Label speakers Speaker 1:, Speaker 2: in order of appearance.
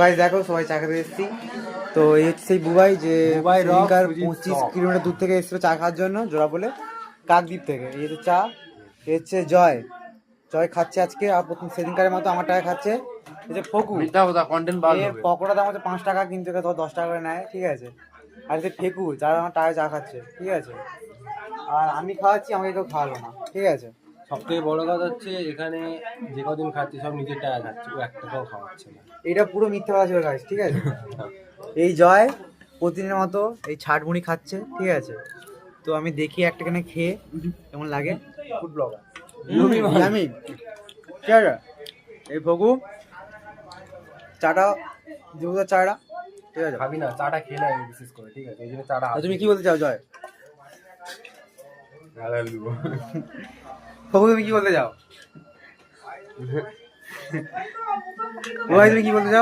Speaker 1: ভাই দেখো সবাই চা খেতে এসেছি। তো এই হচ্ছে সেই বুবাই যে সেদিনকার 25 কিলোমিটার দূর থেকে এসেছিল চা খাওয়ার জন্য জোড়াপোলে কাকদ্বীপ থেকে। এই হচ্ছে চা, এই হচ্ছে জয়। জয় খাচ্ছে আজকে, আর প্রথম সেদিনকারের মতো আমার টাকা খাচ্ছে। এই যে ফকু, এর পকোড়া দাম হচ্ছে 5 টাকা, কিন্তু 10 টাকা করে নেয়, ঠিক আছে। আর এই যে ফেকু, যারা আমার টাকায় চা খাচ্ছে, ঠিক আছে। আর আমি খাওয়াচ্ছি, আমাকে কেউ খাওয়ালো না, ঠিক আছে।
Speaker 2: সব থেকে বড় কথা হচ্ছে এখানে যে কদিন খাচ্ছি সব নিজের টাকা খাচ্ছে, ও 1 টাকাও খাওয়াচ্ছে না।
Speaker 1: এটা পুরো মিথ্যা কথা ছিল গাইস, ঠিক আছে। এই জয় প্রতিদিনের মতো এই ছাটমুড়ি খাচ্ছে, ঠিক আছে। তো আমি দেখি একটা কেন খেয়ে কেমন লাগে।
Speaker 2: ফুড ব্লগার
Speaker 1: আমি ঠিক আছে। এই ফগু চাটা দুটো চাটা, ঠিক আছে।
Speaker 2: খাবি না, চাটা খেয়ে নেয় বিশেষ করে, ঠিক আছে, এই জন্য চাটা
Speaker 1: আর তুমি কি বলতে চাও জয়?
Speaker 2: গালাল দিব।
Speaker 1: ফগু তুমি কি বলতে চাও? ভাই তুমি কি বলতে চাও?